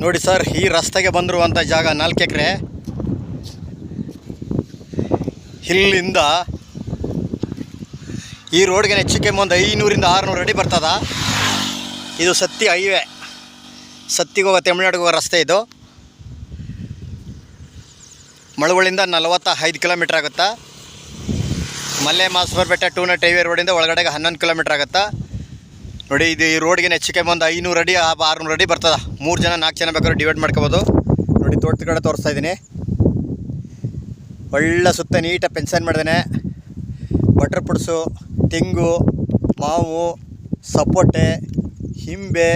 ನೋಡಿ ಸರ್, ಈ ರಸ್ತೆಗೆ ಬಂದಿರುವಂಥ ಜಾಗ 4 ಎಕರೆ. ಇಲ್ಲಿಂದ ಈ ರೋಡ್ಗೆ ಹೆಚ್ಚಿಗೆ ಒಂದು 500ರಿಂದ 600 ಅಡಿ ಬರ್ತದ. ಇದು ಸತ್ತಿ ಹೈವೇ, ಸತ್ತಿಗೆ ಹೋಗೋ ತಮಿಳ್ನಾಡಿಗೆ ಹೋಗೋ ರಸ್ತೆ. ಇದು ಮಳವಳ್ಳಿಯಿಂದ 45 ಕಿಲೋಮೀಟ್ರ್ ಆಗುತ್ತಾ. ಮಲ್ಲೆ ಮಾಸ್ಬರ್ಬೆಟ್ಟ 2 ಹೈವೇ ರೋಡಿಂದ ಒಳಗಡೆಗೆ 11 ಕಿಲೋಮೀಟ್ರ್ ಆಗುತ್ತಾ. ನೋಡಿ, ಇದು ಈ ರೋಡ್ಗೆ ಹೆಚ್ಚಿಗೆ ಒಂದು 500 ಅಡಿ 600 ಅಡಿ ಬರ್ತದೆ. 3 ಜನ 4 ಜನ ಬೇಕಾದ್ರೆ ಡಿವೈಡ್ ಮಾಡ್ಕೋಬೋದು. ನೋಡಿ, ತೋಟದ ಕಡೆ ತೋರಿಸ್ತಾ ಇದ್ದೀನಿ. ಒಳ್ಳೆ ಸುತ್ತ ನೀಟಾಗಿ ಪೆನ್ಷನ್ ಮಾಡಿದ್ದೇನೆ. ಬಟರ್ ಪುಡ್ಸು, ತೆಂಗು, ಮಾವು, ಸಪೋಟೆ, ಹಿಂಬೆ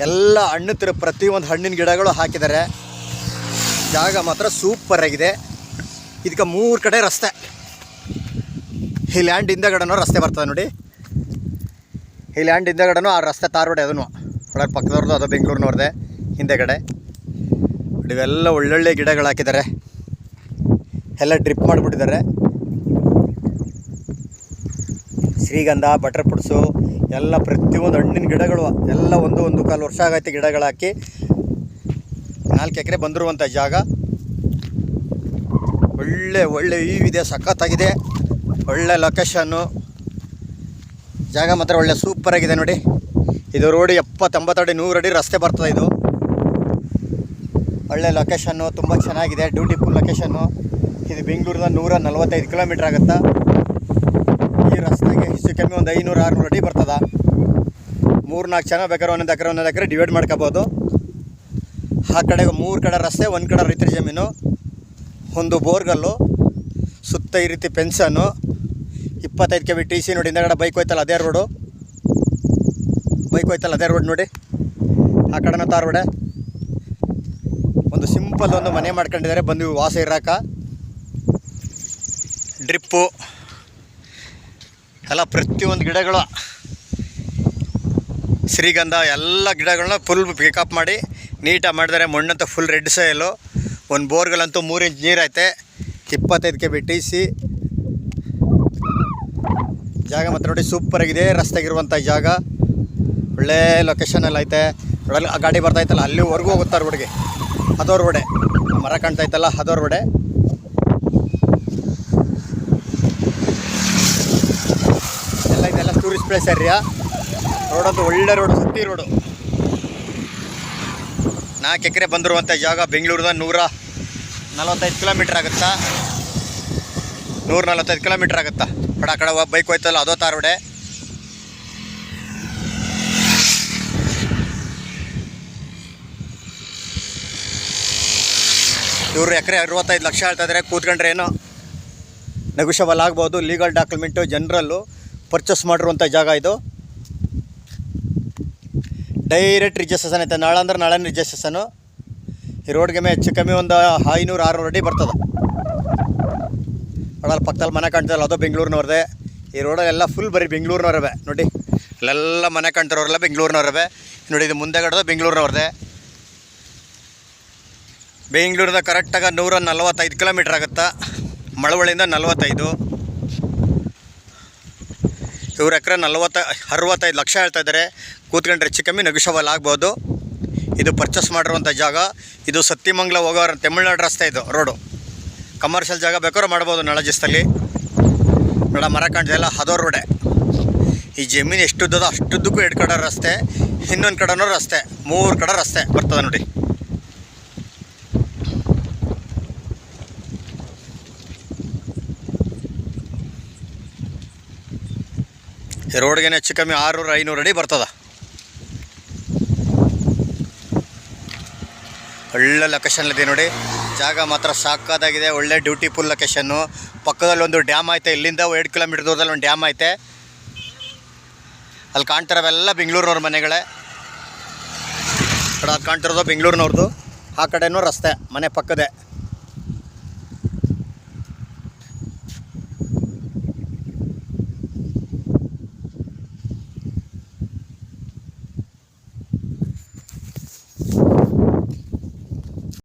ಎಲ್ಲ ಹಣ್ಣು ಪ್ರತಿಯೊಂದು ಹಣ್ಣಿನ ಗಿಡಗಳು ಹಾಕಿದ್ದಾರೆ. ಜಾಗ ಮಾತ್ರ ಸೂಪರಾಗಿದೆ. ಇದಕ್ಕೆ 3 ಕಡೆ ರಸ್ತೆ. ಈ ಲ್ಯಾಂಡ್ ಹಿಂದೆಗಡೆನೂ ರಸ್ತೆ ಬರ್ತದೆ. ನೋಡಿ, ಈ ಲ್ಯಾಂಡ್ ಹಿಂದೆಗಡೆನೂ ಆ ರಸ್ತೆ ತಾರ್ ರೋಡ್. ಅದನ್ನು ಒಳಗೆ ಪಕ್ಕದವ್ರದ್ದು, ಅದು ಬೆಂಗಳೂರಿನವ್ರದ್ದೇ ಹಿಂದೆಗಡೆ. ಇವೆಲ್ಲ ಒಳ್ಳೊಳ್ಳೆ ಗಿಡಗಳು ಹಾಕಿದ್ದಾರೆ. ಎಲ್ಲ ಡ್ರಿಪ್ ಮಾಡಿಬಿಟ್ಟಿದ್ದಾರೆ. ಶ್ರೀಗಂಧ, ಬಟರ್ ಪುಡ್ಸು ಎಲ್ಲ ಪ್ರತಿಯೊಂದು ಹಣ್ಣಿನ ಗಿಡಗಳು ಎಲ್ಲ 1-1.25 ವರ್ಷ ಆಗೈತೆ ಗಿಡಗಳು ಹಾಕಿ. 4 ಎಕರೆ ಬಂದಿರುವಂಥ ಜಾಗ. ಒಳ್ಳೆ ವ್ಯೂ ಇದೆ, ಸಖತ್ತಾಗಿದೆ. ಒಳ್ಳೆ ಲೊಕೇಶನ್ನು. ಜಾಗ ಮಾತ್ರ ಒಳ್ಳೆ ಸೂಪರಾಗಿದೆ. ನೋಡಿ, ಇದು ರೋಡ್ 70-80 ಅಡಿ 100 ಅಡಿ ರಸ್ತೆ ಬರ್ತದೆ. ಇದು ಒಳ್ಳೆ ಲೊಕೇಶನ್ನು, ತುಂಬ ಚೆನ್ನಾಗಿದೆ. Beautiful location. ಇದು ಬೆಂಗಳೂರಿಂದ 145 ಕಿಲೋಮೀಟ್ರ್ ಆಗುತ್ತಾ. ಈ ರಸ್ತೆಗೆ ಹೆಚ್ಚು ಕಮ್ಮಿ ಒಂದು 500-600 ಅಡಿ ಬರ್ತದೆ. 3-4 ಜನ ಬೇಕಾದ್ರೆ ಒಂದೊಂದು ಎಕರೆ ಡಿವೈಡ್ ಮಾಡ್ಕೋಬೋದು. ಆ ಕಡೆಗೆ 3 ಕಡೆ ರಸ್ತೆ, 1 ಕಡೆ ರೈತರ ಜಮೀನು, ಒಂದು ಬೋರ್ಗಲ್ಲು, ಸುತ್ತ ಈ ರೀತಿ ಪೆನ್ಷನ್ನು, 25 km TC. ನೋಡಿ, ಹಿಂದಗಡೆ ಬೈಕ್ ಹೋಯ್ತಲ್ಲ ಅದೇ ರೋಡು. ನೋಡಿ, ಆ ಕಡೆನೂ ತಾರ್ ರೋಡೆ. ಒಂದು ಸಿಂಪಲ್ ಒಂದು ಮನೆ ಮಾಡ್ಕೊಂಡಿದ್ದಾರೆ ಬಂದು ವಾಸ ಇರೋಕ. ಡ್ರಿಪ್ಪು ಎಲ್ಲ ಪ್ರತಿಯೊಂದು ಗಿಡಗಳು, ಶ್ರೀಗಂಧ ಎಲ್ಲ ಗಿಡಗಳನ್ನ ಫುಲ್ ಪಿಕಪ್ ಮಾಡಿ ನೀಟಾಗಿ ಮಾಡಿದ್ದಾರೆ. ಮಣ್ಣಂತ ಫುಲ್ ರೆಡ್ ಸಾಯಿಲು. ಒಂದು ಬೋರ್ಗಳಂತೂ 3 ಇಂಚ್ ನೀರು ಐತೆ. 25 km TC. ಜಾಗ ಮಾತ್ರ ನೋಡಿ ಸೂಪರಾಗಿದೆ. ರಸ್ತೆಗಿರುವಂಥ ಜಾಗ ಒಳ್ಳೆ ಲೊಕೇಶನಲ್ಲಿ ಐತೆ. ರೋಡಲ್ಲಿ ಆ ಗಾಡಿ ಬರ್ತಾಯಿತ್ತಲ್ಲ ಅಲ್ಲಿವರೆಗೂ ಹೋಗುತ್ತಾರೆ ರೋಡ್ಗೆ. ಅದೋ ರೋಡೆ, ಮರ ಕಾಣ್ತಾಯಿತ್ತಲ್ಲ ಅದೋ ರೋಡೆ. ಇದೆಲ್ಲ ಟೂರಿಸ್ಟ್ ಪ್ಲೇಸ್ ಏರಿಯಾ. ರೋಡಂತೂ ಒಳ್ಳೆ ರೋಡು, ಸತ್ತಿ ರೋಡು. 4 ಎಕರೆ ಬಂದಿರುವಂಥ ಜಾಗ. ಬೆಂಗಳೂರಿಂದ 145 ಕಿಲೋಮೀಟ್ರ್ ಆಗುತ್ತಾ. 145 ಕಿಲೋಮೀಟ್ರ್ ಆಗುತ್ತಾ. ಆ ಕಡೆ ಬೈಕ್ ಹೋಯ್ತಲ್ಲ ಅದೋ ತಾರ್ ರೋಡೆ. ಇವರು ಎಕರೆ 65 ಲಕ್ಷ ಹೇಳ್ತಾಯಿದ್ದಾರೆ. ಕೂತ್ಕೊಂಡ್ರೆ ಏನೋ ನೆಗೋಷಿಯಬಲ್ ಆಗ್ಬೋದು. ಲೀಗಲ್ ಡಾಕ್ಯುಮೆಂಟು, ಜನರಲ್ಲು ಪರ್ಚೇಸ್ ಮಾಡಿರುವಂಥ ಜಾಗ ಇದು. ಡೈರೆಕ್ಟ್ ರಿಜಿಸ್ಟ್ರೇಷನ್ ಐತೆ. ನಾಳೆ ಅಂದ್ರೆ ನಾಳೆ ರಿಜಿಸ್ಟ್ರೇಷನು. ಈ ರೋಡ್ಗೆ ಹೆಚ್ಚು ಕಮ್ಮಿ ಒಂದು 500-600 ಅಡಿ ಬರ್ತದೆ. ರೋಡಲ್ಲಿ ಪಕ್ಕದಲ್ಲಿ ಮನೆ ಕಾಣ್ತದಲ್ಲ ಅದು ಬೆಂಗಳೂರಿನವ್ರದೇ. ಈ ರೋಡಲ್ಲೆಲ್ಲ ಫುಲ್ ಬರೀ ಬೆಂಗಳೂರಿನವ್ರವೆ. ನೋಡಿ, ಅಲ್ಲೆಲ್ಲ ಮನೆ ಕಾಣ್ತಿರೋರೆಲ್ಲ ಬೆಂಗಳೂರಿನವ್ರವೆ. ನೋಡಿ, ಇದು ಮುಂದೆಗಡೆ ಬೆಂಗಳೂರಿನವ್ರದೇ. ಬೆಂಗಳೂರಿಂದ ಕರೆಕ್ಟಾಗಿ 145 ಕಿಲೋಮೀಟ್ರ್ ಆಗುತ್ತಾ. ಮಳವಳ್ಳಿಯಿಂದ 45. ಇವ್ರ ಎಕರೆ 65 ಲಕ್ಷ ಹೇಳ್ತಾಯಿದ್ದಾರೆ. ಕೂತ್ಕೊಂಡ್ರೆ ಹೆಚ್ಚು ಕಮ್ಮಿ ನೆಗೋಷಿಯಬಲ್ ಆಗ್ಬೋದು. ಇದು ಪರ್ಚೇಸ್ ಮಾಡಿರುವಂಥ ಜಾಗ. ಇದು ಸತ್ತಿಮಂಗ್ಲ ಹೋಗೋ ತಮಿಳ್ನಾಡು ರಸ್ತೆ. ಇದು ರೋಡು ಕಮರ್ಷಿಯಲ್ ಜಾಗ ಬೇಕಾದ್ರೂ ಮಾಡ್ಬೋದು. ನಳಜಿಸ್ತಲ್ಲಿ ನೋಡ ಮರ ಕಾಣ್ತಿಲ್ಲ ಅದೋ ರೋಡೆ. ಈ ಜಮೀನು ಎಷ್ಟುದ್ದದೋ ಅಷ್ಟುದ್ದಕ್ಕೂ 2 ಕಡೆ ರಸ್ತೆ, ಇನ್ನೊಂದು ಕಡೆನೂ ರಸ್ತೆ, 3 ಕಡೆ ರಸ್ತೆ ಬರ್ತದೆ. ನೋಡಿ, ಈ ರೋಡ್ಗೆ ಹೆಚ್ಚು ಕಮ್ಮಿ 600-500 ಅಡಿ ಬರ್ತದೆ. ಒಳ್ಳೆ ಲೊಕೇಶನ್ಲಿದೆ. ನೋಡಿ, ಜಾಗ ಮಾತ್ರ ಸಾಕಾದಾಗಿದೆ. ಒಳ್ಳೆ ಬ್ಯೂಟಿಫುಲ್ ಲೊಕೇಶನ್ನು. ಪಕ್ಕದಲ್ಲಿ ಒಂದು ಡ್ಯಾಮ್ ಐತೆ. ಇಲ್ಲಿಂದ 2 ಕಿಲೋಮೀಟ್ರ್ ದೂರದಲ್ಲಿ ಒಂದು ಡ್ಯಾಮ್ ಐತೆ. ಅಲ್ಲಿ ಕಾಣ್ತಿರೋವೆಲ್ಲ ಬೆಂಗಳೂರಿನವ್ರ ಮನೆಗಳೇ. ಅದು ಕಾಣ್ತಿರೋದು ಬೆಂಗಳೂರಿನವ್ರದ್ದು. ಆ ಕಡೆನೂ ರಸ್ತೆ, ಮನೆ ಪಕ್ಕದೇ.